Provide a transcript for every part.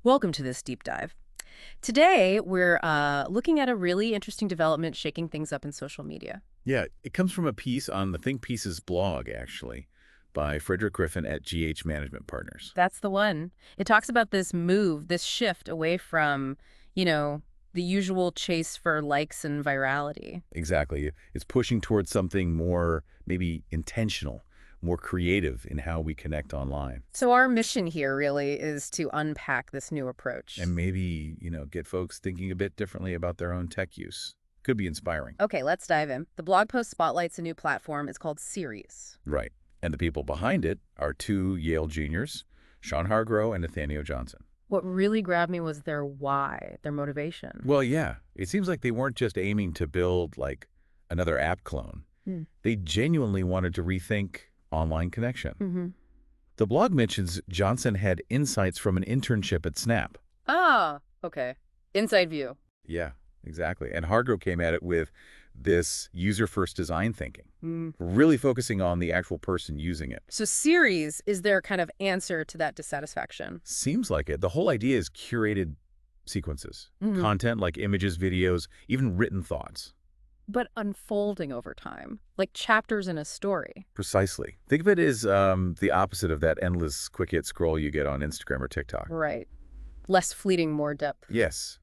Welcome to this deep dive. Today, we're looking at a really interesting development shaking things up in social media. Yeah, it comes from a piece on the Think Pieces blog, actually, by Frederick Griffin at GH Management Partners. That's the one. It talks about this move, this shift away from, you know, the usual chase for likes and virality. Exactly. It's pushing towards something more maybe intentional, more creative in how we connect online. So our mission here really is to unpack this new approach. And maybe, get folks thinking a bit differently about their own tech use. Could be inspiring. Okay, let's dive in. The blog post spotlights a new platform. It's called Series. Right. And the people behind it are two Yale juniors, Sean Hargrow and Nathaniel Johnson. What really grabbed me was their why, their motivation. Well, yeah, it seems like they weren't just aiming to build like another app clone. Hmm. They genuinely wanted to rethink online connection. Mm-hmm. The blog mentions Johnson had insights from an internship at Snap. Ah, okay. Inside view. Yeah, exactly. And Hargrow came at it with this user-first design thinking, really focusing on the actual person using it. So series is their kind of answer to that dissatisfaction. Seems like it. The whole idea is curated sequences, Mhm. content like images, videos, even written thoughts. But unfolding over time, like chapters in a story. Precisely. Think of it as the opposite of that endless quick hit scroll you get on Instagram or TikTok. Right. Less fleeting, more depth. Yes.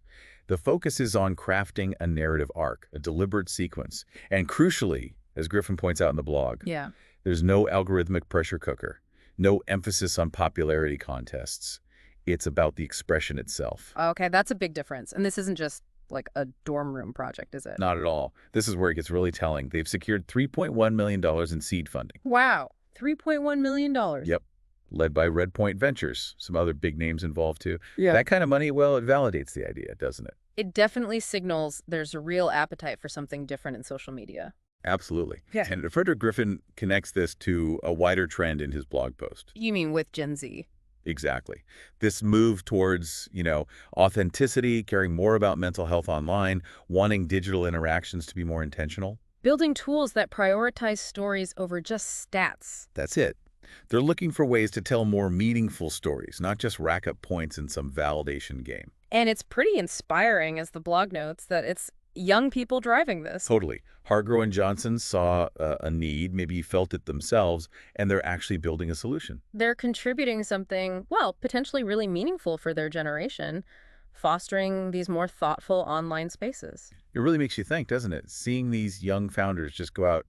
The focus is on crafting a narrative arc, a deliberate sequence. And crucially, as Griffin points out in the blog, Yeah. there's no algorithmic pressure cooker, no emphasis on popularity contests. It's about the expression itself. Okay, that's a big difference. And this isn't just like a dorm room project, is it? Not at all. This is where it gets really telling. They've secured $3.1 million in seed funding. Wow. $3.1 million. Yep. Led by Redpoint Ventures. Some other big names involved too. Yeah. That kind of money, well, it validates the idea, doesn't it? It definitely signals there's a real appetite for something different in social media. Absolutely. Yeah. And Frederick Griffin connects this to a wider trend in his blog post. You mean with Gen Z? Exactly. This move towards, authenticity, caring more about mental health online, wanting digital interactions to be more intentional. Building tools that prioritize stories over just stats. That's it. They're looking for ways to tell more meaningful stories, not just rack up points in some validation game. And it's pretty inspiring, as the blog notes, that it's young people driving this. Totally. Hargrow and Johnson saw a need, maybe felt it themselves, and they're actually building a solution. They're contributing something, well, potentially really meaningful for their generation, fostering these more thoughtful online spaces. It really makes you think, doesn't it? Seeing these young founders just go out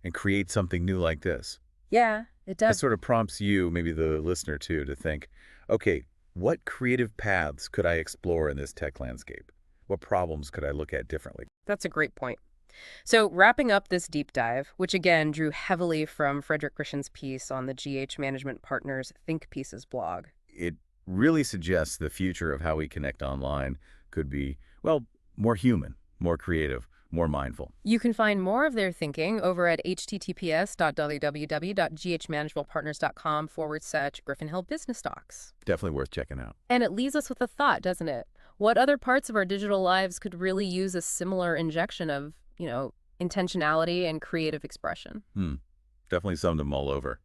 and create something new like this. Yeah, it That does. sort of prompts you, maybe the listener too, to think, okay, what creative paths could I explore in this tech landscape? What problems could I look at differently? That's a great point. So, wrapping up this deep dive, which again drew heavily from Frederick Grishin's piece on the GH Management Partners Think Pieces blog. It really suggests the future of how we connect online could be, well, more human, more creative, more mindful. You can find more of their thinking over at https://ghmanagementpartners.com/Griffin Hill Business Docs. Definitely worth checking out. And it leaves us with a thought, doesn't it? What other parts of our digital lives could really use a similar injection of, intentionality and creative expression? Definitely something to mull over.